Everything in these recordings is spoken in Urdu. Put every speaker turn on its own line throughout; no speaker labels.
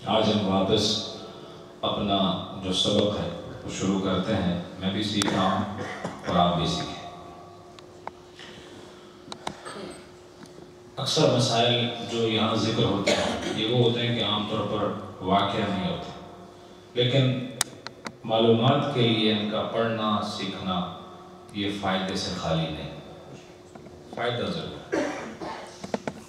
آج ہم واپس اپنا جو سبق ہے وہ شروع کرتے ہیں. میں بھی سیکھ رہا ہوں اور آپ بھی سیکھیں. اکثر مسائل جو یہاں ذکر ہوتے ہیں یہ وہ ہوتے ہیں کہ عام طور پر واقعہ نہیں ہوتے، لیکن معلومات کے لیے ان کا پڑھنا سیکھنا یہ فائدے سے خالی نہیں، فائدہ ضرور.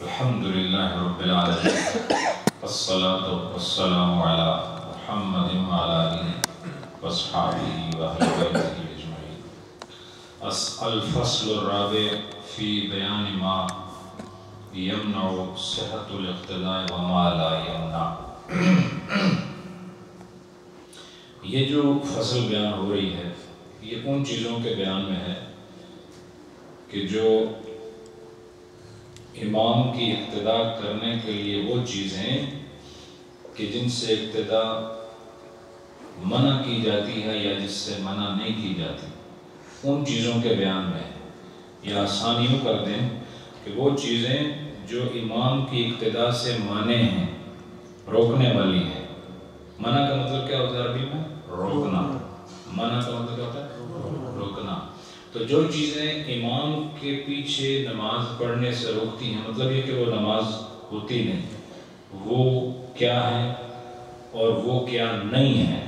الحمدللہ رب العالمین والصلاة والسلام علی محمد وعلی آلہ واصحابہ واہل بیتہ اجمعین. الفصل الرابع فی بیان ما یمنع صحت الاقتداء وما لا یمنع. یہ جو فصل بیان ہو رہی ہے یہ ان چیزوں کے بیان میں ہے کہ جو امام کی اقتداء کرنے کے لیے وہ چیزیں کہ جن سے اقتداء منع کی جاتی ہے یا جس سے منع نہیں کی جاتی، ان چیزوں کے بیان میں ہے. یا آسان یوں کر دیں کہ وہ چیزیں جو امام کی اقتداء سے مانے ہیں، روکنے والی ہیں. منع کا مطلب کیا ہوتا ہے عربی میں؟ روکنا. منع کا مطلب کیا ہوتا ہے؟ روکنا. تو جو چیزیں امام کے پیچھے نماز پڑھنے سے روکتی ہیں، مطلب یہ کہ وہ نماز ہوتی نہیں، وہ کیا ہے اور وہ کیا نہیں ہے،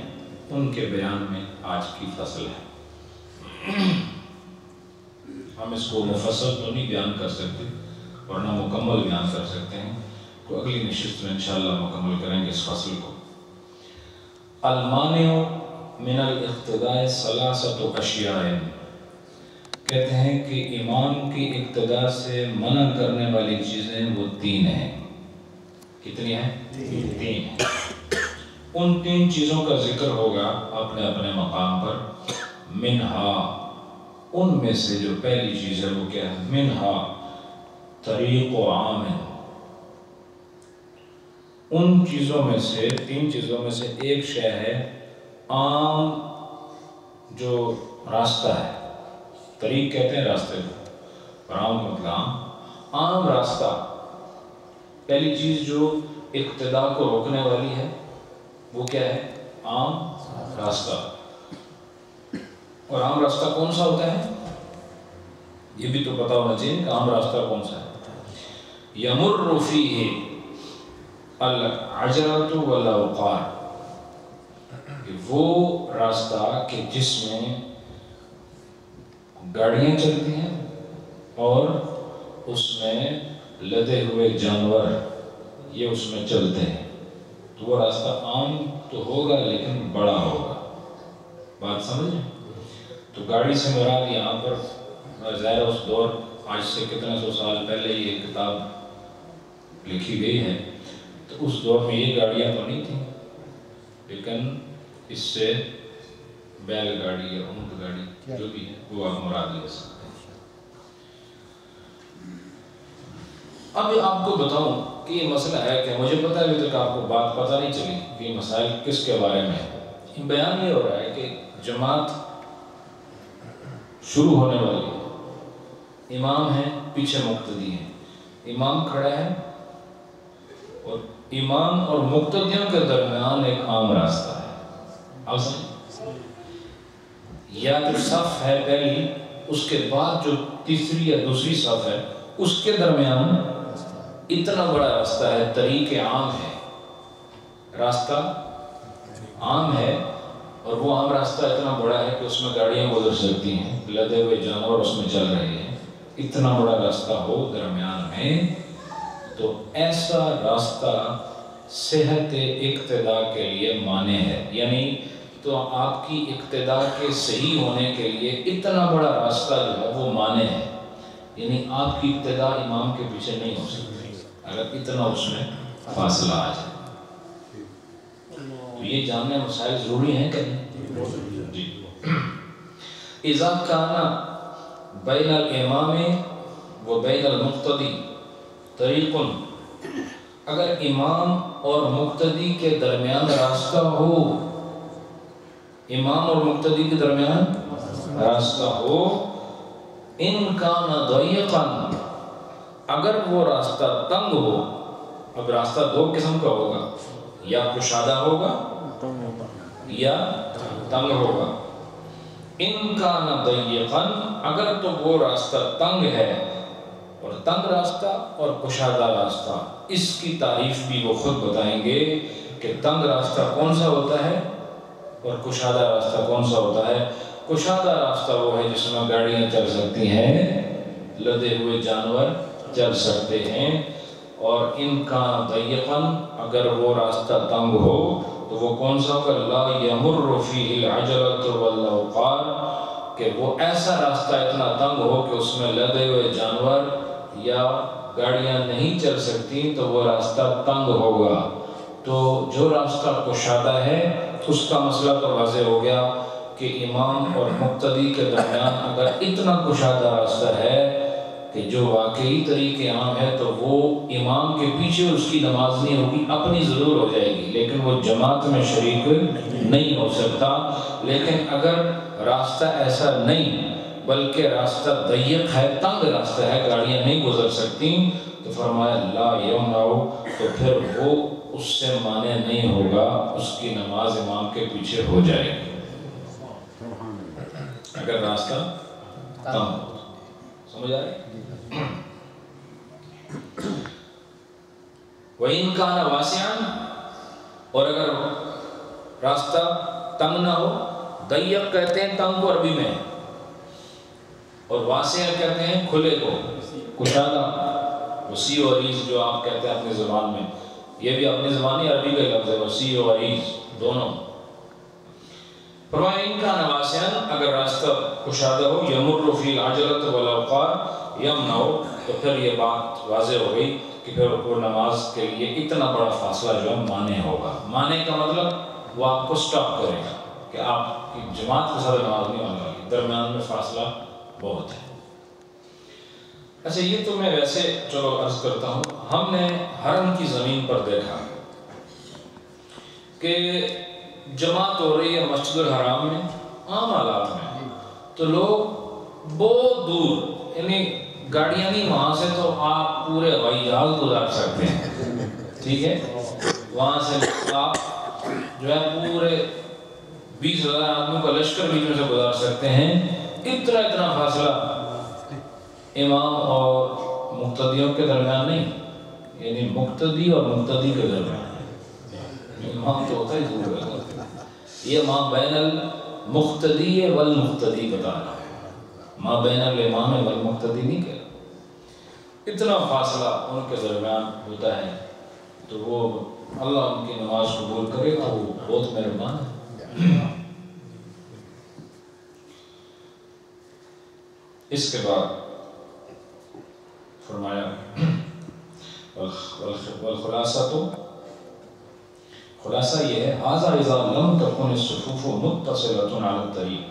ان کے بیان میں آج کی فصل ہے. ہم اس کو مفصل تو نہیں بیان کر سکتے ورنہ مکمل بیان کر سکتے ہیں، تو اگلی نشست میں انشاءاللہ مکمل کریں گے اس فصل کو. المانع من الاقتداء ثلاثۃ اشیاء. کہتے ہیں کہ امام کی اقتداء سے منع کرنے والی چیزیں وہ تین ہیں. کتنی ہیں؟ تین ہیں. ان تین چیزوں کا ذکر ہوگا اپنے اپنے مقام پر. منہا، ان میں سے جو پہلی چیز ہے وہ کیا ہے؟ منہا طریق و عام. ان چیزوں میں سے، تین چیزوں میں سے ایک شے ہے عام جو راستہ ہے. طریق کہتے ہیں راستے کو، اور عام مطلب عام راستہ. پہلی چیز جو اقتداء کو روکنے والی ہے وہ کیا ہے؟ عام راستہ. اور عام راستہ کون سا ہوتا ہے؟ یہ بھی تو پتا ہونا چاہیے کہ عام راستہ کون سا ہے. یمر فیہ العجلۃ والاوقار. وہ راستہ کہ جس میں گاڑیاں چلتی ہیں اور اس میں لدے ہوئے جانور یہ اس میں چلتے ہیں. تو وہ راستہ عام تو ہوگا لیکن بڑا ہوگا. بات سمجھیں؟ تو گاڑی سے مراد یہاں پر ظاہر اس دور، آج سے کتنے سو سال پہلے یہ کتاب لکھی گئی ہے، تو اس دور میں یہ گاڑیاں تو نہیں تھیں، لیکن اس سے بیل گاڑی یا اونٹ گاڑی جو بھی ہے وہ آپ مراد لے سکتے ہیں. اب آپ کو بتاؤں کہ یہ مسئلہ ہے کہ مجھے پتہ ہے ابھی تک آپ کو بات پتہ نہیں چلی کہ یہ مسائل کس کے بارے میں ہے. بیان یہ ہو رہا ہے کہ جماعت شروع ہونے والی ہے، امام ہے، پیچھے مقتدی ہے. امام کھڑا ہے اور امام اور مقتدیوں کے درمیان ایک عام راستہ ہے. آپ سمجھیں؟ یا جو صف ہے پہلی، اس کے بعد جو تیسری یا دوسری صف ہے، اس کے درمیان اتنا بڑا راستہ ہے. طریق عام ہے، راستہ عام ہے، اور وہ عام راستہ اتنا بڑا ہے کہ اس میں گاڑیاں گزر سکتی ہیں، لدے ہوئے جانور اس میں چل رہے ہیں. اتنا بڑا راستہ ہو درمیان میں، تو ایسا راستہ صحت اقتداء کے لیے مانے ہے. یعنی تو آپ کی اقتداء کے صحیح ہونے کے لیے اتنا بڑا راستہ جو ہے وہ مانے ہے. یعنی آپ کی اقتداء امام کے پیچھے نہیں ہو سکتی اگر اتنا اس میں فاصلہ آ جائے. تو یہ جاننے مسائل ضروری ہیں کہ نہیں؟ جی. اذا کان بین الامام و بین المقتدی طریق. اگر امام اور مقتدی کے درمیان راستہ ہو، امام اور مقتدی کے درمیان راستہ ہو، ان کان ضیقا، اگر وہ راستہ تنگ ہو. اب راستہ دو قسم کا ہوگا، یا کشادہ ہوگا یا تنگ ہوگا. ان کان ضیقا، اگر تو وہ راستہ تنگ ہے، اور تنگ راستہ اور کشادہ راستہ، اس کی تعریف بھی وہ خود بتائیں گے کہ تنگ راستہ کون سا ہوتا ہے اور کشادہ راستہ کون سا ہوتا ہے. کشادہ راستہ وہ ہے جس میں گاڑیاں چل سکتی ہیں، لدے ہوئے جانور چل سکتے ہیں. اور ان کا ضیقا، اگر وہ راستہ تنگ ہو تو وہ کون سا ہوگا؟ لا یمر فیہ العجلۃ والاوقار، کہ وہ ایسا راستہ اتنا تنگ ہو کہ اس میں لدے ہوئے جانور یا گاڑیاں نہیں چل سکتی، تو وہ راستہ تنگ ہوگا. تو جو راستہ کشادہ ہے اس کا مسئلہ تو واضح ہو گیا کہ امام اور مقتدی کے درمیان اگر اتنا کشادہ راستہ ہے کہ جو واقعی طریق عام ہے تو وہ امام کے پیچھے اس کی نماز نہیں ہوگی، اپنی ضرور ہو جائے گی لیکن وہ جماعت میں شریک نہیں ہو سکتا. لیکن اگر راستہ ایسا نہیں بلکہ راستہ ضیق ہے، تنگ راستہ ہے، گاڑیاں نہیں گزر سکتی، تو فرمایا لا یمنع، تو پھر وہ اس سے مانع نہیں ہوگا، اس کی نماز امام کے پیچھے ہو جائے گی اگر راستہ تنگ ہو. سمجھ آئے؟ وَإِنْ كَانَ وَاسِعًا، اور اگر راستہ تنگ نہ ہو، ضیق کہتے ہیں تنگ کو عربی میں، اور واسع کہتے ہیں کھلے کو، کشادہ، وسیع و عریض جو آپ کہتے ہیں اپنی زبان میں، یہ بھی اپنی زبانی عربی کا لفظ ہے، وسیع و عریض دونوں. فرمایا ان کا نواسیان، اگر راستہ کشادہ ہو، یمر فی العجلۃ والاوقار یمنع، تو پھر یہ بات واضح ہو گئی کہ پھر وہ نماز کے لیے اتنا بڑا فاصلہ جو ہے مانع ہوگا. مانع کا مطلب وہ آپ کو سٹاپ کرے گا کہ آپ کی جماعت کے ساتھ نماز نہیں ہونے والی، درمیان میں فاصلہ بہت ہے. اچھا یہ تو میں ویسے چلو عرض کرتا ہوں، ہم نے حرم کی زمین پر دیکھا کہ جماعت ہو رہی ہے مسجد الحرام میں عام حالات میں، تو لوگ بہت دور، یعنی گاڑیاں نہیں، وہاں سے تو آپ پورے ہوائی جہاز گزار سکتے ہیں، ٹھیک ہے، وہاں سے آپ جو ہے پورے 20,000 آدمیوں کا لشکر بیچ میں سے گزار سکتے ہیں. اتنا فاصلہ امام اور مقتدیوں کے درمیان نہیں، یعنی مقتدی اور مقتدی کے درمیان. امام تو ہوتا ہی دور ہے، یہ ما بین المقتدی والمقتدی بتا رہا ہے، ما بین الامام والمقتدی نہیں کہہ رہا. اتنا فاصلہ ان کے درمیان ہوتا ہے، تو وہ اللہ ان کی نماز قبول کرے گا، وہ بہت مہربان ہے. اس کے بعد فرمایا والخلاصہ، تو خلاصہ یہ ہے هذا اذا لم تكن الصفوف متصلة على الطريق.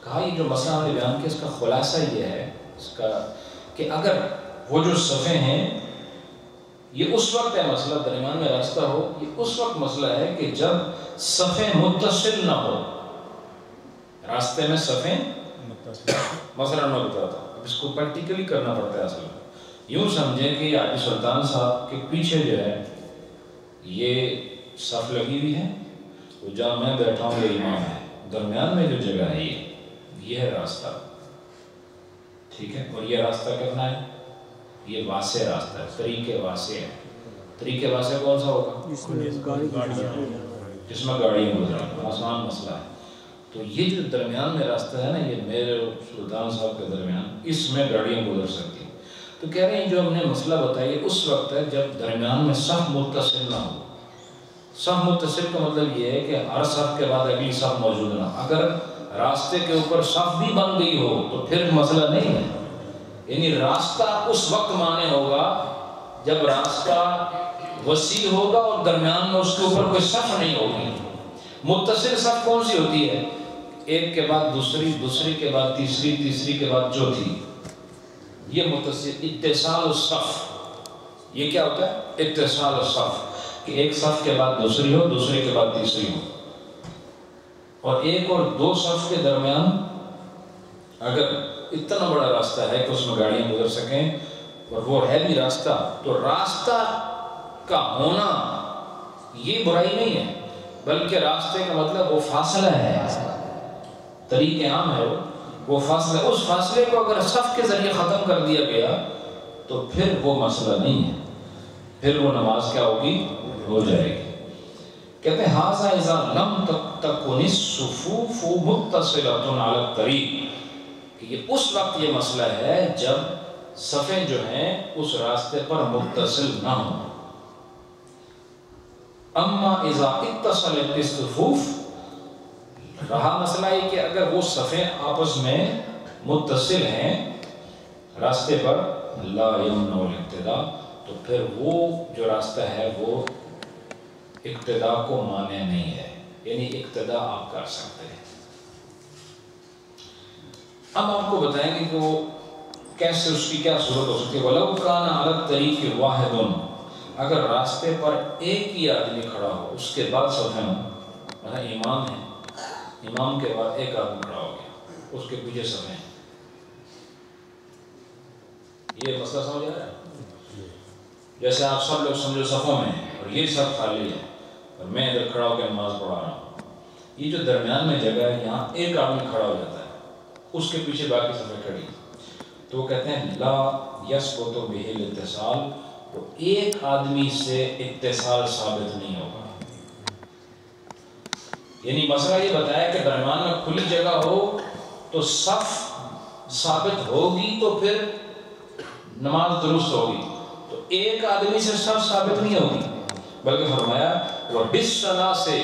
کہا یہ جو مسئلہ ہم نے بیان کیا اس کا خلاصہ یہ ہے اس کا کہ اگر وہ جو صفیں ہیں، یہ اس وقت ہے مسئلہ، درمیان میں راستہ ہو، یہ اس وقت مسئلہ ہے کہ جب صفیں متصل نہ ہو، راستے میں صفیں مثلا میں بتاتا ہوں، اس کو پریکٹیکلی کرنا پڑتا ہے. اصل یوں سمجھیں کہ یہ حاجی سلطان صاحب کے پیچھے جو ہے یہ صف لگی ہوئی ہے، وہ جہاں میں بیٹھا ہوں یہ امام ہے، درمیان میں جو جگہ ہے یہ ہے راستہ، ٹھیک ہے. اور یہ راستہ کتنا ہے؟ یہ واسع راستہ ہے، طریق واسع ہے. طریق واسع کون سا ہوگا؟ جس میں گاڑیاں گزریں، آسان مسئلہ ہے. تو یہ جو درمیان میں راستہ ہے نا، یہ میرے سلطان صاحب کے درمیان، اس میں گاڑیاں گزر سکتی ہیں. تو کہہ رہے ہیں جو ہم نے مسئلہ بتایا اس وقت ہے جب درمیان میں صف متصل نہ ہو. صف متصل کا مطلب یہ ہے کہ ہر صف کے بعد اگلی صف موجود نہ. اگر راستے کے اوپر صف بھی بن گئی ہو تو پھر مسئلہ نہیں ہے. یعنی راستہ اس وقت مانے ہوگا جب راستہ وسیع ہوگا اور درمیان میں اس کے اوپر کوئی صف نہیں ہوگی. متصل صف کون سی ہوتی ہے؟ ایک کے بعد دوسری، دوسری کے بعد تیسری، تیسری کے بعد چوتھی. یہ متصل اتصال الصف. یہ کیا ہوتا ہے؟ اتصال الصف، کہ ایک صف کے بعد دوسری ہو، دوسرے کے بعد تیسری ہو. اور ایک اور دو صف کے درمیان اگر اتنا بڑا راستہ ہے کہ اس میں گاڑیاں گزر سکیں اور وہ ہے بھی راستہ، تو راستہ کا ہونا یہ برائی نہیں ہے، بلکہ راستے کا مطلب وہ فاصلہ ہے، طریق عام ہے وہ فاصلہ، اس فاصلے کو اگر صف کے ذریعے ختم کر دیا گیا تو پھر وہ مسئلہ نہیں ہے، پھر وہ نماز کیا ہوگی؟ ہو جائے گی۔ کہتے ہیں ھذا اذا لم تکن الصفوف متصلۃ علی الطریق، کہ یہ اس وقت یہ مسئلہ ہے جب صفیں جو ہیں اس راستے پر متصل نہ ہوں۔ اما اذا اتصلت الصفوف، رہا مسئلہ یہ کہ اگر وہ صفیں آپس میں متصل ہیں راستے پر، لا یمنع الاقتداء، تو پھر وہ جو راستہ ہے وہ اقتداء کو مانع نہیں ہے، یعنی اقتداء آپ کر سکتے ہیں۔ اب آپ کو بتائیں گے کہ وہ کیسے، اس کی کیا صورت ہو سکتی ہے۔ وَلَوْ كَانَ عَلَى الطَّرِيقِ وَاحِدٌ، اگر راستے پر ایک ہی آدمی کھڑا ہو، اس کے بعد صفیں ہوں، مثلا امام ہے، امام کے بعد ایک آدمی کھڑا ہو گیا، اس کے پیچھے صفیں ہیں، یہ مسئلہ سمجھ آ رہا ہے؟ جیسے آپ سب لوگ سمجھو صفوں میں ہیں اور یہ سب خالی ہے اور میں ادھر کھڑا ہو کے نماز پڑھا رہا ہوں، یہ جو درمیان میں جگہ ہے یہاں ایک آدمی کھڑا ہو جاتا ہے، اس کے پیچھے باقی صفیں کھڑی، تو وہ کہتے ہیں لا یثبت بہ الاتصال، تو ایک آدمی سے اتصال ثابت نہیں ہوگا۔ یعنی مسئلہ یہ بتایا کہ درمیان میں کھلی جگہ ہو تو صف ثابت ہوگی تو پھر نماز درست ہوگی، تو ایک آدمی سے صف ثابت نہیں ہوگی، بلکہ فرمایا وَبِالصَّلَاةِ سے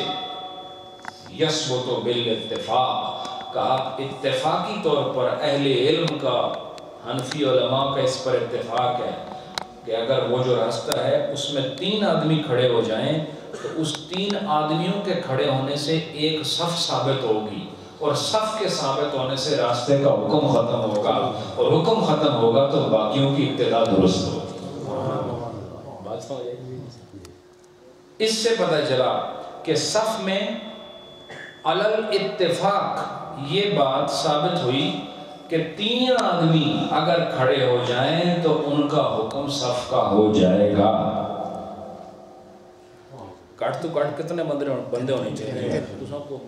یثبت بالاتفاق، کہا اتفاقی طور پر اہل علم کا، حنفی علماء کا اس پر اتفاق ہے کہ اگر وہ جو راستہ ہے اس میں 3 آدمی کھڑے ہو جائیں تو اس 3 آدمیوں کے کھڑے ہونے سے ایک صف ثابت ہوگی، اور صف کے ثابت ہونے سے راستے کا حکم ختم ہوگا، اور حکم ختم ہوگا تو باقیوں کی ابتدا درست ہوگی۔ بات سمجھ آئی؟ اس سے پتہ چلا کہ صف میں علل اتفاق یہ بات ثابت ہوئی کہ 3 آدمی اگر کھڑے ہو جائیں تو ان کا حکم صف کا ہو جائے گا۔ کٹ تو کٹ کتنے بندے ہونے چاہیے؟ تو سب کو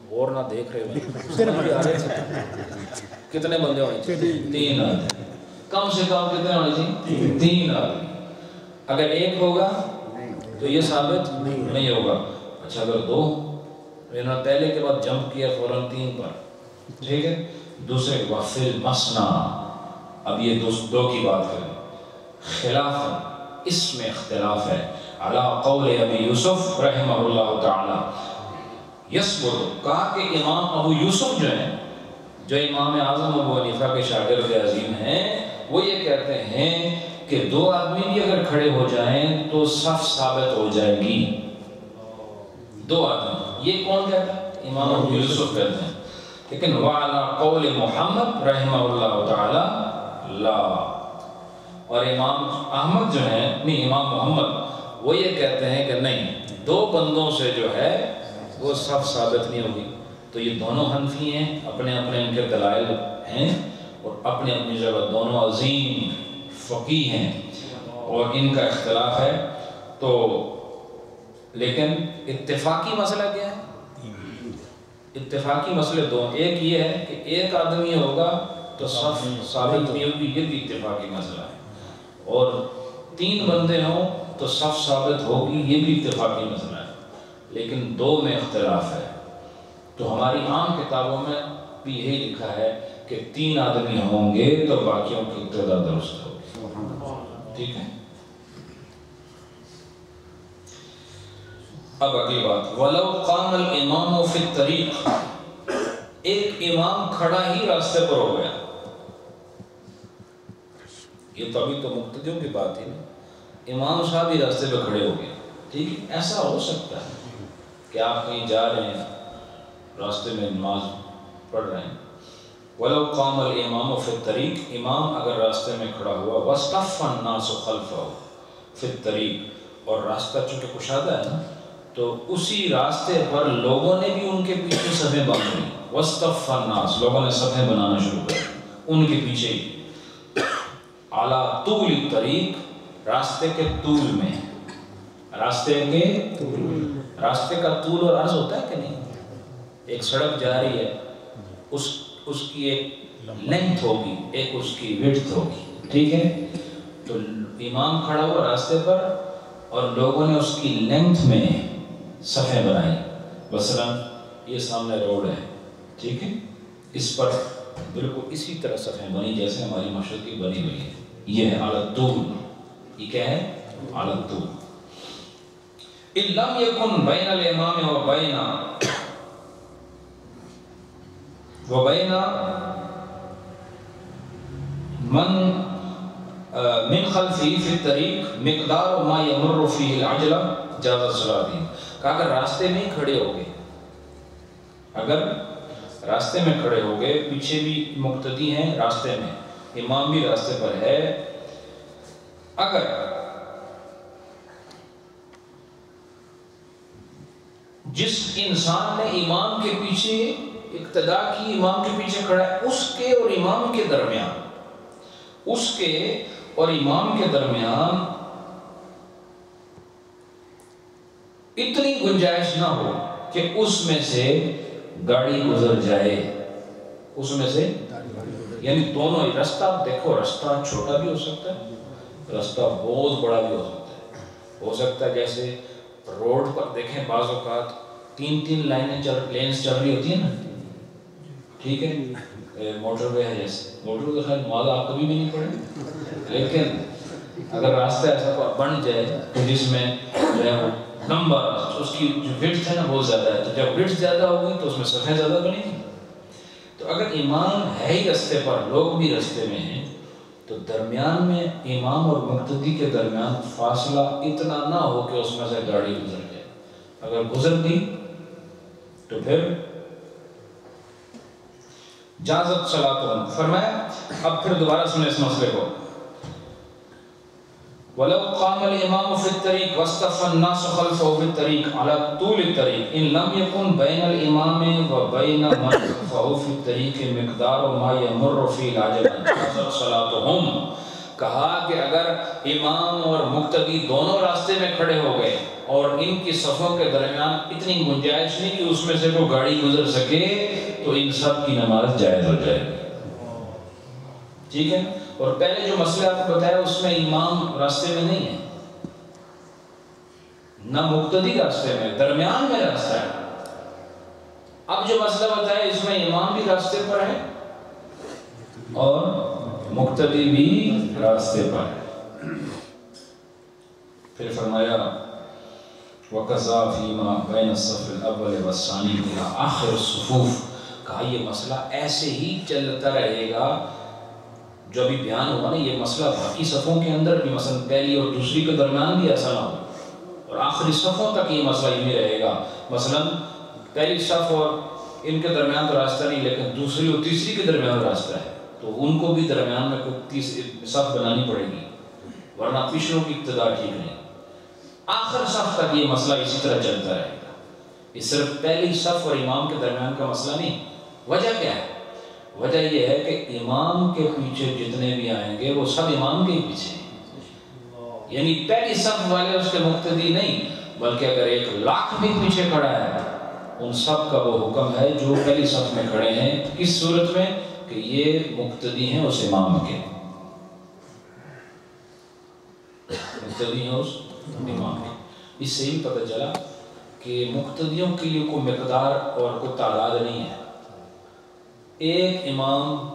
غور نہ دیکھ رہے ہوئے، کتنے بندے ہونے چاہیے؟ 3 آدمی، کم سے کم کتنے ہونے چاہیے؟ 3 آدمی۔ اگر ایک ہوگا تو یہ ثابت نہیں ہوگا۔ اچھا اگر 2، انہوں نے پہلے کے بعد جمپ کیا فوراً 3 پر، ٹھیک ہے، دوسرے کے بعد فی المثنی، اب یہ 2 کی بات کریں، خلاف اس میں اختلاف ہے، علی قول ابی یوسف رحمہ اللہ تعالی، یثبت، کہا کہ امام ابو یوسف جو ہیں، جو امام اعظم ابو حنیفہ کے شاگرد عظیم ہیں، وہ یہ کہتے ہیں کہ 2 آدمی بھی اگر کھڑے ہو جائیں تو صف ثابت ہو جائے گی۔ 2 آدمی، یہ کون کہتا ہے؟ امام ابو یوسف کہتے ہیں، لیکن وعلی قول محمد رحمہ اللہ تعالی لا، اور امام احمد جو ہیں، نہیں امام محمد، وہ یہ کہتے ہیں کہ نہیں، 2 بندوں سے جو ہے وہ صف ثابت نہیں ہوگی۔ تو یہ دونوں حنفی ہیں، اپنے اپنے ان کے دلائل ہیں، اور اپنی اپنی جگہ دونوں عظیم فقیہ ہیں، اور ان کا اختلاف ہے، تو لیکن اتفاقی مسئلہ کیا ہے؟ اتفاقی مسئلے 2، ایک یہ ہے کہ ایک آدمی ہوگا تو صف ثابت نہیں ہوگی، یہ بھی اتفاقی مسئلہ ہے، اور 3 بندے ہوں تو صف ثابت ہوگی، یہ بھی اتفاقی مسئلہ ہے، لیکن 2 میں اختلاف ہے۔ تو ہماری عام کتابوں میں بھی یہی لکھا ہے کہ 3 آدمی ہوں گے تو باقیوں کی ابتدا درست ہوگی، ٹھیک ہے۔ اب اگلی بات، وَلَوْ قَامَ الْإِمَامُ فِي الطَّرِيقِ، ایک امام کھڑا ہی راستے پر ہو گیا، یہ تو ابھی تو مقتدیوں کی بات ہے نا، امام صاحب ہی راستے پہ کھڑے ہو گئے، ٹھیک ہے، ایسا ہو سکتا ہے کہ آپ کہیں جا رہے ہیں، راستے میں نماز پڑھ رہے ہیں، وَلَوْ قَامَ الْإِمَامُ فِي الطَّرِيقِ، امام اگر راستے میں کھڑا ہوا، وَاصْطَفَّ النَّاسُ خَلْفَهُ فِي الطَّرِيقِ، اور راستہ چونکہ کشادہ ہے نا، تو اسی راستے پر لوگوں نے بھی ان کے پیچھے صفیں باندھ لی، وَاصْطَفَّ النَّاسُ، لوگوں نے صفیں بنانا شروع کر ان کے پیچھے ہی، عَلَى طُولِ الطَّرِيقِ، راستے کے طول میں، راستے کا طول اور عرض ہوتا ہے کہ نہیں؟ ایک سڑک جا رہی ہے، اس کی ایک لینتھ ہوگی، ایک اس کی وڈتھ ہوگی، ٹھیک ہے؟ تو امام کھڑا ہوا راستے پر اور لوگوں نے اس کی لینتھ میں صفیں بنائی. مثلا یہ سامنے روڈ ہے، ٹھیک ہے، اس پر بالکل اسی طرح صفیں بنی جیسے ہماری مسجد کی بنی ہوئی ہے. یہ ہے علی الطول. یہ کیا ہے؟ علی الطول. ان لم یکن بین الامام و بین من خلفی فی الطریق مقدار ما یمر فیہ العجلہ جاز الصلاۃ. کہ اگر راستے میں ہی کھڑے ہو گئے، اگر راستے میں کھڑے ہو گئے، پیچھے بھی مقتدی ہیں راستے میں، امام بھی راستے پر ہے، اگر جس انسان نے امام کے پیچھے اقتدا کی، امام کے پیچھے کھڑا ہے، اس کے اور امام کے درمیان، اس کے اور امام کے درمیان اتنی گنجائش نہ ہو کہ اس میں سے گاڑی گزر جائے، اس میں سے، یعنی دونوں ہی راستہ، دیکھو راستہ چھوٹا بھی ہو سکتا ہے، راستہ بہت بڑا بھی ہو سکتا ہے. ہو سکتا ہے جیسے روڈ پر دیکھیں بعض اوقات 3 لینز چل رہی ہوتی ہیں نا، ٹھیک ہے، موٹر وے ہے، جیسے موٹر وے خیر نماز آپ کبھی بھی نہیں پڑھیں، لیکن اگر راستہ ایسا بن جائے کہ جس میں جو ہے وہ نمبر، اس کی جو وڈتھ ہے نا بہت زیادہ ہے، تو جب وڈتھ زیادہ ہوگی تو اس میں صفیں زیادہ بنیں گی. تو اگر امام ہے ہی راستے پر، لوگ بھی راستے میں ہیں، تو درمیان میں امام اور مقتدی کے درمیان فاصلہ اتنا نہ ہو کہ اس میں سے گاڑی گزر جائے. اگر گزر گئی تو پھر جازت صلاتہم. فرمایا اب پھر دوبارہ سنیں اس مسئلے کو. وَلَوْ قَامَ الْإِمَامُ فِي الطَّرِيقِ وَاصْطَفَّ النَّاسُ خَلْفَهُ فِي الطَّرِيقِ عَلَى طُولِ الطَّرِيقِ إِنْ لَمْ يَكُنْ بَيْنَ الْإِمَامِ وَبَيْنَ مَنْ خَلْفَهُ فِي الطَّرِيقِ مِقْدَارُ مَا يَمُرُّ فِيهِ الْعَجَلَةُ جَازَتْ صَلَاتُهُمْ. کہا کہ اگر امام اور مقتدی دونوں راستے میں کھڑے ہو گئے اور ان کی صفوں کے درمیان اتنی گنجائش نہیں کہ اس میں سے کوئی گاڑی گزر سکے، تو ان سب کی نماز جائز ہو جائے گی. ٹھیک ہے. اور پہلے جو مسئلہ آپ کو بتایا اس میں امام راستے میں نہیں ہے، نہ مقتدی راستے میں، درمیان میں راستہ ہے. اب جو مسئلہ بتایا اس میں امام بھی راستے پر ہے اور مقتدی بھی راستے پر ہے. پھر فرمایا وَقَضَى فِيمَا بَيْنَ الصَّفِّ الْأَوَّلِ وَالثَّانِي إِلَىٰ آخِرِ الصُّفُوفِ. کہا یہ مسئلہ ایسے ہی چلتا رہے گا جو ابھی بیان ہوا نا، یہ مسئلہ باقی صفوں کے اندر بھی، مثلا پہلی اور دوسری کے درمیان بھی ایسا نہ ہو، اور آخری صفوں تک یہ مسئلہ ہی رہے گا. مثلا پہلی صف اور ان کے درمیان تو راستہ نہیں، لیکن دوسری اور تیسری کے درمیان راستہ ہے، تو ان کو بھی درمیان میں کوئی صف بنانی پڑے گی، ورنہ پچھلوں کی ابتدا ٹھیک نہیں. آخر صف تک یہ مسئلہ اسی طرح چلتا رہے گا. یہ صرف پہلی صف اور امام کے درمیان کا مسئلہ نہیں. وجہ کیا ہے؟ وجہ یہ ہے کہ امام کے پیچھے جتنے بھی آئیں گے وہ سب امام کے پیچھے ہیں، یعنی پہلی صف والے اس کے مقتدی نہیں، بلکہ اگر 1,00,000 بھی پیچھے کھڑا ہے ان سب کا وہ حکم ہے جو پہلی صف میں کھڑے ہیں. کس صورت میں؟ کہ یہ مقتدی ہیں اس امام کے، مقتدی ہیں اس امام کے. اس سے بھی پتہ چلا کہ مقتدیوں کے لیے کوئی مقدار اور کوئی تعداد نہیں ہے. ایک امام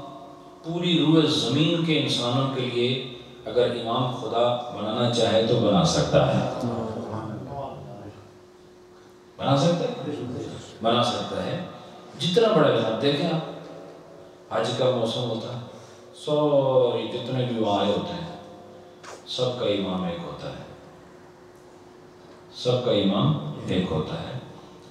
پوری روح زمین کے انسانوں کے لیے اگر امام خدا بنانا چاہے تو بنا سکتا ہے، بنا سکتا ہے، بنا سکتا ہے. جتنا بڑا امام دیکھیں آپ، حج کا موسم ہوتا ہے، سوری جتنے بھی وہاں آئے ہوتے ہیں سب کا امام ایک ہوتا ہے، سب کا امام ایک ہوتا ہے،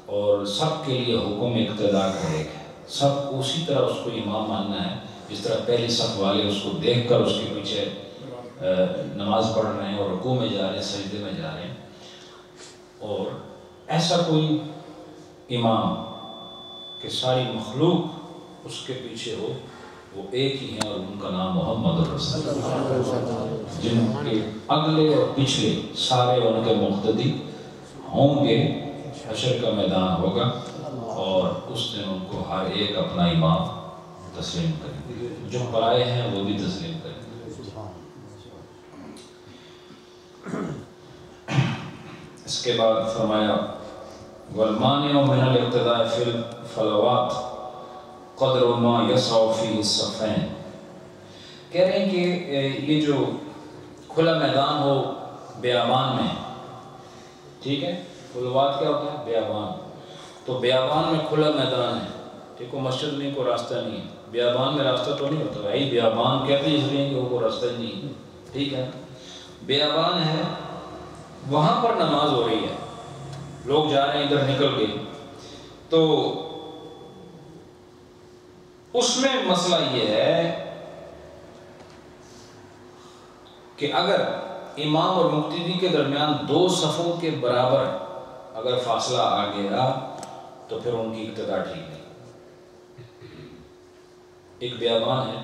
اور سب کے لیے حکم اقتدا کا ایک ہے. سب اسی طرح اس کو امام ماننا ہے جس طرح پہلی صف والے اس کو دیکھ کر اس کے پیچھے نماز پڑھ رہے ہیں اور رکوع میں جا رہے ہیں، سجدے میں جا رہے ہیں. اور ایسا کوئی امام کہ ساری مخلوق اس کے پیچھے ہو، وہ ایک ہی ہیں اور ان کا نام محمد رسول اللہ، جن کے اگلے اور پچھلے سارے ان کے مقتدی ہوں گے۔ حشر کا میدان ہوگا اور اس دن ان کو ہر ایک اپنا امام تسلیم کریں گے، جو پرائے ہیں وہ بھی تسلیم کریں گے۔ اس کے بعد فرمایا والمانع من الاقتداء فی الفلوات قدر ما یسع فیہ الصفین، کہہ رہے ہیں کہ یہ جو کھلا میدان ہو بیابان میں، ٹھیک ہے، فلوات کیا ہوتا ہے؟ بیابان، تو بیابان میں کھلا میدان ہے، ٹھیک، کوئی مسجد نہیں، کوئی راستہ نہیں ہے، بیابان میں راستہ تو نہیں ہوتا بھائی، بیابان کہتے ہیں اس لیے کہ وہ کوئی راستہ ہی نہیں ہے، ٹھیک ہے، بیابان ہے، وہاں پر نماز ہو رہی ہے، لوگ جا رہے ہیں، ادھر نکل گئے، تو اس میں مسئلہ یہ ہے کہ اگر امام اور مقتدی کے درمیان دو صفوں کے برابر اگر فاصلہ آ گیا تو پھر ان کی اقتداء ٹھیک نہیں۔ ایک بیابان ہے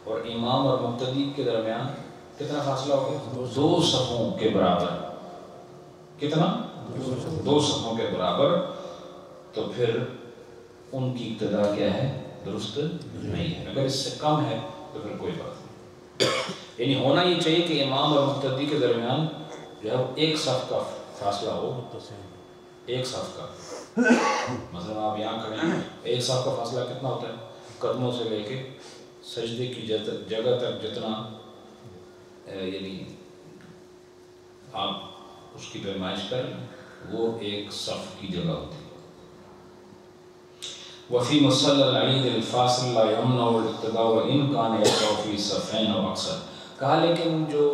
اور امام اور مقتدی کے درمیان کتنا فاصلہ ہو گیا؟ دو صفوں کے برابر، کتنا؟ دو صفوں کے برابر، تو پھر ان کی اقتداء کیا ہے؟ درست نہیں ہے۔ اگر اس سے کم ہے تو پھر کوئی بات نہیں، یعنی ہونا یہ چاہیے کہ امام اور مقتدی کے درمیان جو ہے ایک صف کا فاصلہ ہو، ایک صف کا، مثلا آپ یہاں کھڑے ہیں، ایک صف کا فاصلہ کتنا ہوتا ہے؟ قدموں سے لے کے سجدے کی جگہ تک جتنا یعنی آپ اس کی پیمائش کریں وہ ایک صف کی جگہ ہوتی ہے۔ وفی مصلی العید الفاصل لا یمنع الاقتداء وان کان یقع فی صفین او اکثر، کہا لیکن جو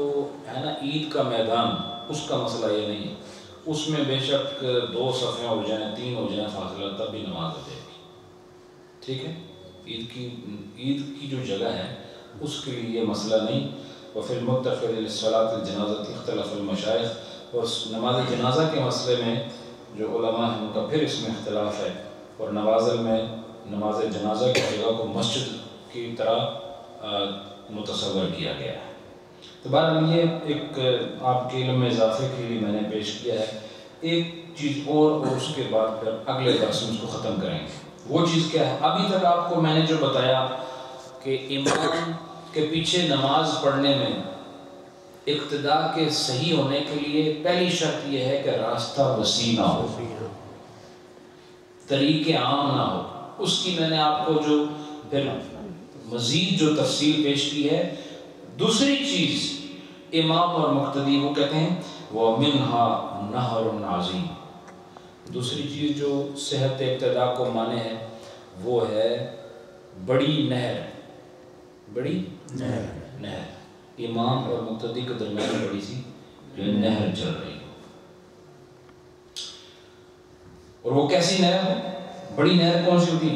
ہے نا عید کا میدان، اس کا مسئلہ یہ نہیں ہے، اس میں بے شک دو صفیں ہو جائیں، تین ہو جائیں فاصلہ، تب بھی نماز ہو جائے گی، ٹھیک ہے، عید کی جو جگہ ہے اس کے لیے یہ مسئلہ نہیں۔ وفی المتخذ للصلاۃ الجنازۃ اختلف المشائخ، اور نماز جنازہ کے مسئلے میں جو علماء ہیں ان کا پھر اس میں اختلاف ہے، اور نوازل میں نماز جنازہ کی جگہ کو مسجد کی طرح متصور کیا گیا ہے۔ تو بہرحال یہ ایک آپ کے علم میں اضافے کے لیے میں نے پیش کیا ہے۔ ایک چیز اور اس کے بعد پھر اگلے درس میں اس کو ختم کریں گے۔ وہ چیز کیا ہے؟ ابھی تک آپ کو میں نے جو بتایا کہ امام کے پیچھے نماز پڑھنے میں اقتداء کے صحیح ہونے کے لیے پہلی شرط یہ ہے کہ راستہ وسیع نہ ہو، طریق عام نہ ہو۔ اس کی میں نے آپ کو جو پھر مزید جو تفصیل پیش کی ہے۔ دوسری چیز امام اور مقتدی وہ کہتے ہیں وَمِنْهَا نَهْرٌ عَظِيمٌ، دوسری چیز جو صحت اقتداء کو مانے ہے وہ ہے بڑی نہر، بڑی نہر، امام اور مقتدی کے درمیان بڑی سی جو نہر چل رہی ہے، اور وہ کیسی نہر ہے؟ بڑی نہر کون سی ہوتی؟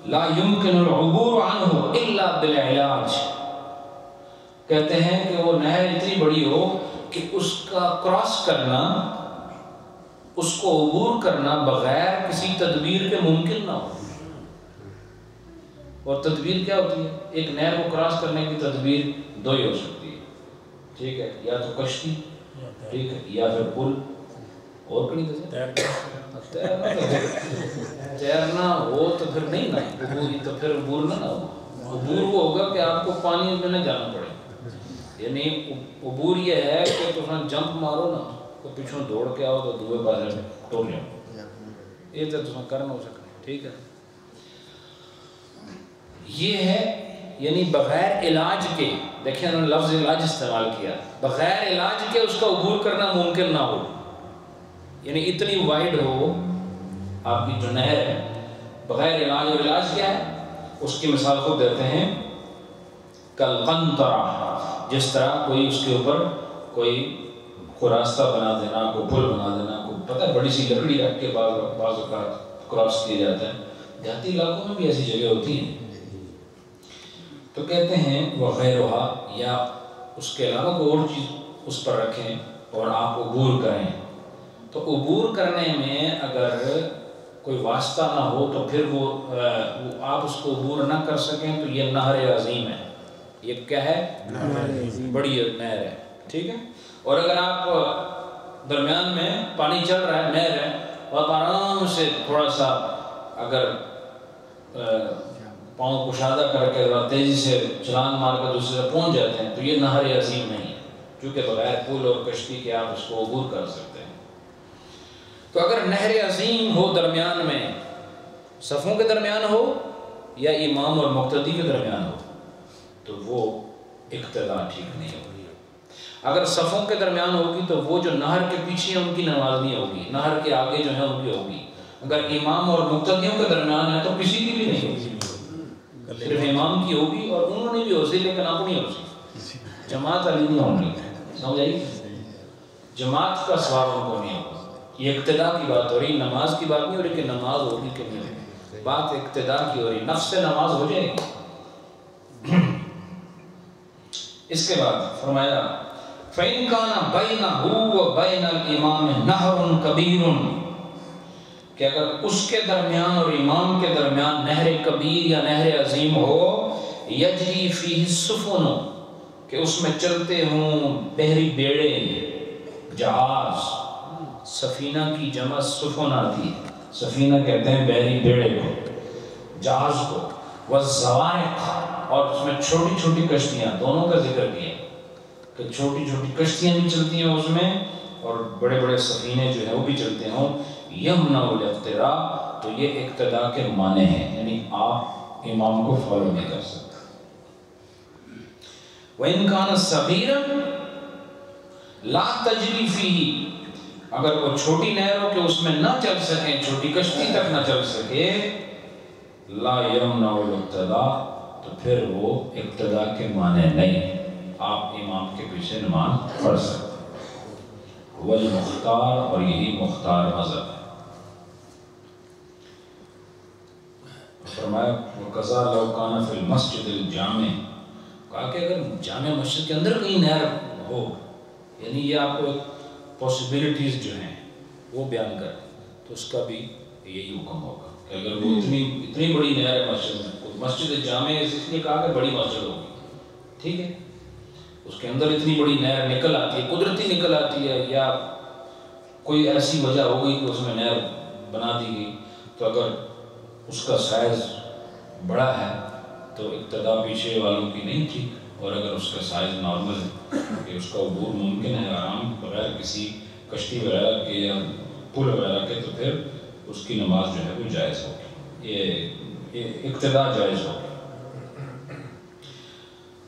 لا يمكن العبور عنه الا بالعلاج، کہتے ہیں کہ وہ نہر اتنی بڑی ہو کہ اس کا کراس کرنا، اس کو عبور کرنا بغیر کسی تدبیر کے ممکن نہ ہو۔ اور تدبیر کیا ہوتی ہے؟ ایک نہر کو کراس کرنے کی تدبیر دو ہی ہو سکتی ہے، ٹھیک ہے، یا تو کشتی، ٹھیک ہے، یا پھر پل، اور کہیں تیرنا ہو تو پھر نہیں نا، تو پھر عبور نہ ہو۔ عبور وہ ہوگا کہ آپ کو پانی میں نہ جانا پڑے، یعنی عبور یہ ہے کہ تم جمپ مارو نا تو پیچھوں دوڑ کے آؤ تو دوئے بازے میں ٹور جاؤ، یہ تو تم کرنا ہو سکتا، ٹھیک ہے۔ یہ ہے یعنی بغیر علاج کے، دیکھیں انہوں نے لفظ علاج استعمال کیا، بغیر علاج کے اس کا عبور کرنا ممکن نہ ہو، یعنی اتنی وائڈ ہو آپ کی جو نہر ہے بغیر علاج، اور علاج کیا ہے اس کی مثال خود دیتے ہیں کالقنطرہ، جس طرح کوئی اس کے اوپر کوئی راستہ بنا دینا، کوئی پل بنا دینا، کوئی پتہ ہے بڑی سی لکڑی رکھ کے بعض اوقات کراس کیا جاتا ہے، دیہاتی علاقوں میں بھی ایسی جگہ ہوتی ہیں۔ تو کہتے ہیں وغیرہ، یا اس کے علاوہ کوئی اور چیز اس پر رکھیں اور آپ عبور کریں، تو عبور کرنے میں اگر کوئی واسطہ نہ ہو تو پھر وہ آپ اس کو عبور نہ کر سکیں تو یہ نہر عظیم ہے. یہ کیا ہے؟ بڑی نہر ہے. ٹھیک ہے. اور اگر آپ درمیان میں پانی چل رہا ہے، نہر ہے، اور آپ آرام سے تھوڑا سا اگر پاؤں کشادہ کر کے تیزی سے چھلانگ مار کر دوسرے سے پہنچ جاتے ہیں تو یہ نہر عظیم نہیں ہے، کیونکہ بغیر پل اور کشتی کے آپ اس کو عبور کر سکتے ہیں. تو اگر نہر عظیم ہو درمیان میں، صفوں کے درمیان ہو یا امام اور مقتدی کے درمیان ہو، تو وہ اقتدا ٹھیک نہیں ہوگی. اگر صفوں کے درمیان ہوگی تو وہ جو نہر کے پیچھے ان کی نماز نہیں ہوگی، نہر کے آگے جو ہے ان کی ہوگی. اگر امام اور مقتدیوں کے درمیان ہے تو کسی کی بھی نہیں ہوگی، صرف امام کی ہوگی، اور انہوں نے بھی ہو سی لیکن اپنی ہو سی. جماعت علی نہیں ہوں گی. سمجھ آئی؟ جماعت کا ثواب ان کو نہیں ہوگا. یہ اقتدا کی بات ہو رہی، نماز کی بات نہیں ہو رہی کہ نماز ہوگی کہ نہیں ہوگی. بات اقتدا کی ہو رہی، نفس سے نماز ہو جائے گی. اس کے بعد فرمایا فَإِن كَانَ بَيْنَهُ وَبَيْنَ الْإِمَامِ نَهْرٌ كَبِيرٌ، کہ اگر اس کے درمیان اور امام کے درمیان نہر کبیر یا نہر عظیم ہو، یجری فیہ السفن، کہ اس میں چلتے ہوں بحری بیڑے، جہاز. سفینہ کی جمع سفن آتی ہے، سفینہ کہتے ہیں بحری بیڑے کو، جہاز کو. والزوارق، اور اس میں چھوٹی چھوٹی کشتیاں، دونوں کا ذکر کیا کہ چھوٹی چھوٹی کشتیاں بھی چلتی ہیں اس میں اور بڑے بڑے سفینے جو ہیں وہ بھی چلتے ہوں. یمنع الاقتداء، تو یہ اقتداء کے معنی ہیں، یعنی آپ امام کو فالو نہیں کر سکتے. وَإِن كَانَ صَغِيرًا لَا تَجْرِي فِيهِ، اگر وہ چھوٹی نہر ہو کہ اس میں نہ چل سکیں، چھوٹی کشتی تک نہ چل سکے، لا یمنع الاقتداء، تو پھر وہ اقتداء کے معنی نہیں، آپ امام کے پیچھے نماز پڑھ سکتے. والمختار، اور یہی مختار مذہب ہے. فرمایا وَقَضَى لَوْ كَانَ فِي الْمَسْجِدِ الْجَامِعِ، کہا کہ اگر جامع مسجد کے اندر کہیں نہر ہو، یعنی یہ آپ کو پاسبلٹیز جو ہیں وہ بیان کریں، تو اس کا بھی یہی حکم ہوگا کہ اگر وہ اتنی بڑی نہر ہے مسجد میں، مسجد جامع اس لیے کہا کہ بڑی مسجد ہوگی، ٹھیک ہے، اس کے اندر اتنی بڑی نہر نکل آتی ہے، قدرتی نکل آتی ہے، یا کوئی ایسی وجہ ہو گئی کہ اس میں نہر بنا دی گئی، تو اگر اس کا سائز بڑا ہے تو اقتداء پیچھے والوں کی نہیں تھی. اور اگر اس کا سائز نارمل ہے کہ اس کا عبور ممکن ہے آرام بغیر کسی کشتی وغیرہ کے یا پل وغیرہ کے، تو پھر اس کی نماز جو ہے وہ جائز ہوگی، یہ اقتداء جائز ہوگی.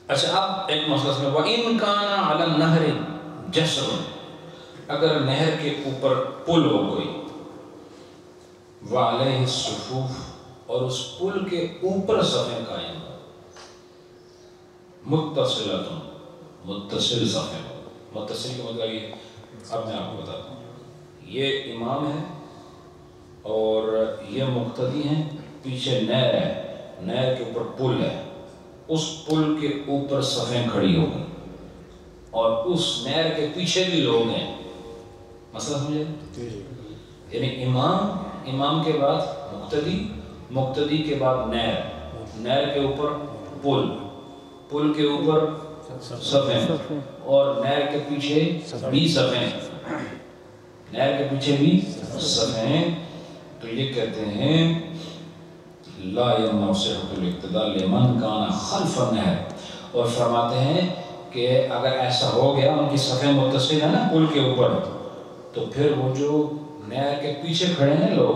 اچھا اب ایک مسئلہ سمجھیں. وَإِن كَانَ عَلَى النَّهْرِ جَسْرٌ، اگر نہر کے اوپر پل ہو کوئی، وَعَلَيْهِ الصُّفُوفُ، اور اس پل کے اوپر صفیں قائم ہو، متصلۃ، متصل صفیں، متصل کا مطلب یہ، اب میں آپ کو بتاتا ہوں، یہ امام ہے اور یہ مقتدی ہیں، پیچھے نہر ہے، نہر کے اوپر پل ہے، اس پل کے اوپر صفیں کھڑی ہو گئی اور اس نہر کے پیچھے بھی لوگ ہیں. مسئلہ سمجھے؟ یعنی امام کے بعد مقتدی، مقتدی کے بعد نہر، نہر کے اوپر پل، پل کے اوپر صفیں، اور نہر کے پیچھے بھی صفیں، نہر کے پیچھے بھی صفیں. تو یہ کہتے ہیں لا یمنع صحۃ الاقتداء لمن کان خلف النہر، اور فرماتے ہیں کہ اگر ایسا ہو گیا ان کی صفیں متصل ہیں نا پل کے اوپر، تو پھر وہ جو نہر کے پیچھے کھڑے ہیں لوگ،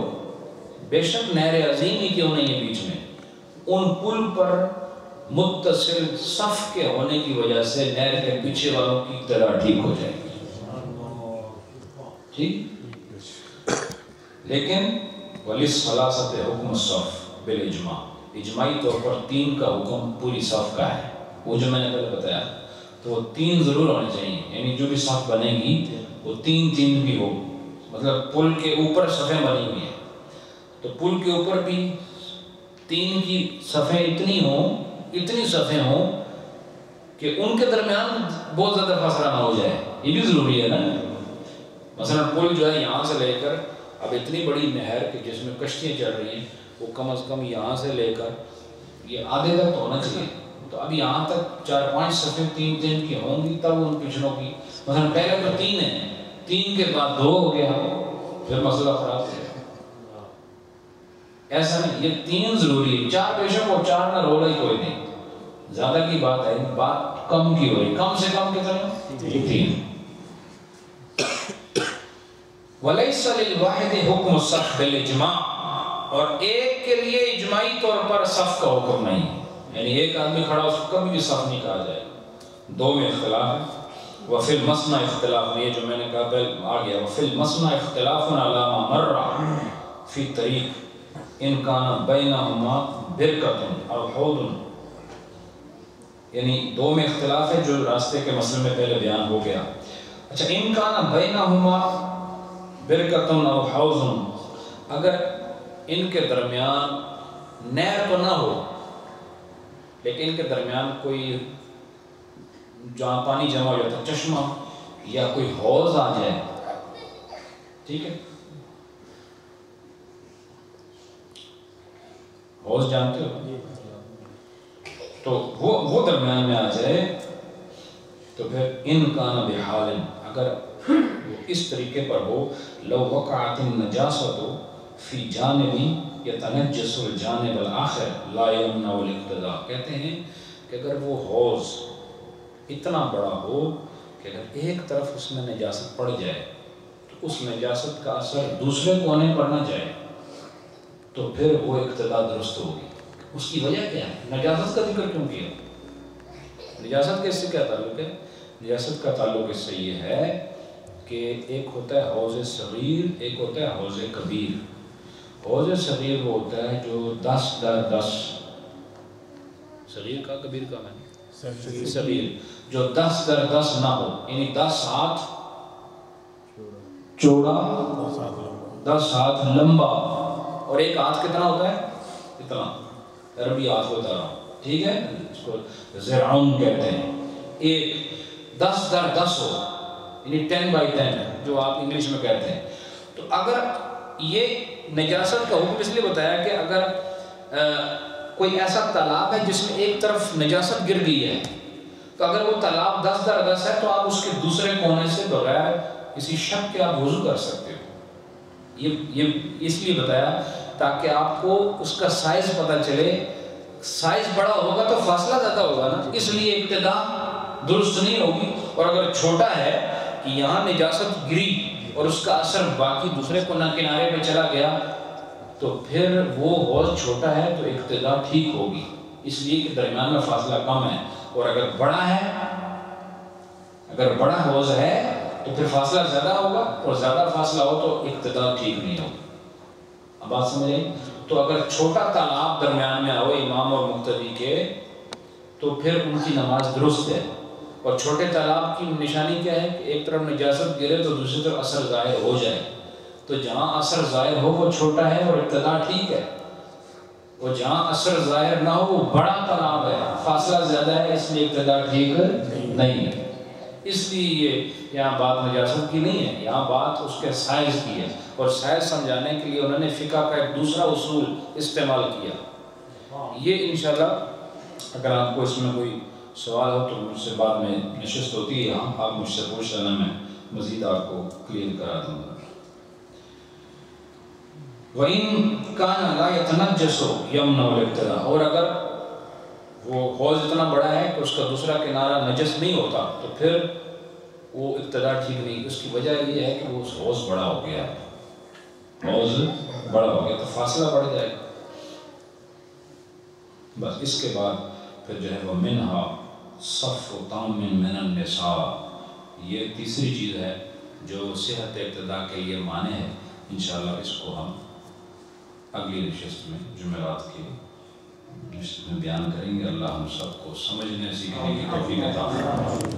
بے شک نہر عظیم ہی کیوں نہیں ہے بیچ میں، ان پل پر متصل صف کے ہونے کی وجہ سے نہر کے پیچھے والوں کی اقتداء ٹھیک ہو جائے گی. ٹھیک، لیکن وَلِلثَّلَاثَةِ حُکْمُ الصَّفِّ بالاجماع، اجماعی طور پر 3 کا حکم پوری صف کا ہے. وہ جو میں نے پہلے بتایا تو وہ 3 ضرور ہونے چاہیے، یعنی جو بھی صف بنے گی وہ 3 بھی ہو. مطلب پل کے اوپر صفیں بنی ہوئی ہیں تو پل کے اوپر بھی 3 کی صفیں اتنی صفیں ہوں کہ ان کے درمیان بہت زیادہ فاصلہ نہ ہو جائے. یہ بھی ضروری ہے نا. مثلا پل جو ہے یہاں سے لے کر
اب اتنی بڑی نہر کہ جس میں کشتیاں چل رہی ہیں، وہ کم از کم یہاں سے لے کر یہ آدھے تک تو ہونا چاہیے، تو اب یہاں تک 4-5 صفیں 3 کی ہوں گی، تب ان پچھڑوں کی مثلا پہلے تو 3 ہیں، 3 کے بعد 2 ہو گیا، پھر مسئلہ خراب ہو گیا۔ ایسا نہیں، یہ 3 ضروری ہے، 4 پیشوں کو 4 نہ رولا ہی کوئی نہیں، زیادہ کی بات ہے، بات کم کی ہو رہی، کم سے کم کتنے؟ 3۔ وَلَيْسَ لِلْوَاحِدِ حُكْمُ الصَّفْ بِالْإِجْمَاعِ، اور ایک کے لیے اجماعی طور پر صف کا حکم نہیں، یعنی ایک آدمی کھڑا اس کو کبھی بھی صف نہیں کہا جائے، 2 میں اختلاف ہے۔ وَفِي الْمَسْنَى اختلاف، یہ جو میں نے کہا پہلے آ گیا، وَفِي الْمَسْنَى اختلاف عَلَى مَا مَرَّ فِي طَرِيقٍ إِنْ كَانَ بَيْنَهُمَا بِرْكَةٌ أَوْ حَوْضٌ، یعنی 2 میں اختلاف ہے جو راستے کے مسئلے میں پہلے بیان ہو گیا۔ اچھا، إِنْ كَانَ بَيْنَهُمَا بِرْكَةٌ أَوْ حَوْضٌ، اگر ان کے درمیان نہر تو نہ ہو لیکن ان کے درمیان کوئی جہاں پانی جمع ہو جاتا ہے، چشمہ یا کوئی حوض آ جائے، ٹھیک ہے، حوض جانتے ہو، تو وہ درمیان میں آ جائے تو پھر ان کان بحال، اگر وہ اس طریقے پر ہو، لو وقعت النجاسۃ فی جانب یتنجس الجانب الآخر لا یمنع الاقتداء، کہتے ہیں کہ اگر وہ حوض اتنا بڑا ہو کہ اگر ایک طرف اس میں نجاست پڑ جائے تو اس نجاست کا اثر دوسرے کونے پر نہ جائے تو پھر وہ اقتداء درست ہوگی۔ اس کی وجہ کیا ہے؟ نجاست کا ذکر کیوں کیا؟ نجاست کے اس سے کیا تعلق ہے؟ نجاست کا تعلق اس سے یہ ہے کہ ایک ہوتا ہے حوض صغیر، ایک ہوتا ہے حوض کبیر۔ حوض صغیر وہ ہوتا ہے جو 10x10، صغیر کا کبیر کا میں صغیر، جو 10x10 نہ ہو، یعنی 10 ہاتھ چوڑا، 10 ہاتھ لمبا، اور ایک ہاتھ کتنا ہوتا ہے؟ اتنا، عربی ہاتھ ہوتا ہے، ٹھیک ہے، اس کو زرعون کہتے ہیں۔ ایک 10x10 ہو، یعنی 10x10 جو آپ انگلش میں کہتے ہیں۔ تو اگر یہ نجاست کا حکم اس لیے بتایا کہ اگر کوئی ایسا تالاب ہے جس میں ایک طرف نجاست گر گئی ہے، تو اگر وہ تالاب 10x10 ہے تو آپ اس کے دوسرے کونے سے بغیر کسی شک کے آپ وضو کر سکتے ہو۔ یہ اس لیے بتایا تاکہ آپ کو اس کا سائز پتہ چلے، سائز بڑا ہوگا تو فاصلہ زیادہ ہوگا نا، اس لیے ابتدا درست نہیں ہوگی، اور اگر چھوٹا ہے کہ یہاں نجاست گری اور اس کا اثر باقی دوسرے کنارے پہ چلا گیا تو پھر وہ حوض چھوٹا ہے تو ابتدا ٹھیک ہوگی، اس لیے کہ درمیان میں فاصلہ کم ہے، اور اگر بڑا ہے، اگر بڑا حوض ہے تو پھر فاصلہ زیادہ ہوگا، اور زیادہ فاصلہ ہو تو ابتدا ٹھیک نہیں ہوگی۔ اب بات سمجھ آئی؟ تو اگر چھوٹا تالاب درمیان میں ہو امام اور مقتدی کے تو پھر ان کی نماز درست ہے، اور چھوٹے تالاب کی نشانی کیا ہے کہ ایک طرف نجاست گرے تو دوسری طرف اثر ظاہر ہو جائے، تو جہاں اثر ظاہر ہو وہ چھوٹا ہے اور ابتدا ٹھیک ہے، اور جہاں اثر ظاہر نہ ہو وہ بڑا تالاب ہے، فاصلہ زیادہ ہے، اس لیے ابتدا ٹھیک نہیں ہے۔ اس لیے یہاں بات نجاست کی نہیں ہے، یہاں بات اس کے سائز کی ہے، اور سائز سمجھانے کے لیے انہوں نے فقہ کا ایک دوسرا اصول استعمال کیا۔ یہ انشاءاللہ اگر آپ کو اس میں کوئی سوال ہو تو مجھ سے بعد میں نشست ہوتی ہے یہاں، آپ مجھ سے پوچھ لینا، میں مزید آپ کو کلیئر کرا دوں گا۔ وَإِن كَانَ لَا يَتَنَجَّسُ يَمْنَعُ الْابْتِدَاءَ، اور اگر وہ حوض اتنا بڑا ہے کہ اس کا دوسرا کنارہ نجس نہیں ہوتا تو پھر وہ ابتدا ٹھیک نہیں۔ اس کی وجہ یہ ہے کہ وہ حوض بڑا ہو گیا ہے، حوض بڑا ہو گیا تو فاصلہ بڑھ جائے گا۔ بس اس کے بعد پھر جو ہے وہ منہا صف تام من النساء، یہ تیسری چیز ہے جو صحت ابتدا کے لیے مانے ہے۔ انشاءاللہ اس کو ہم اگلی نشست میں جمعرات کی نشست میں بیان کریں گے۔ اللہ ہم سب کو سمجھنے سیکھنے کی توفیق عطا فرمائے۔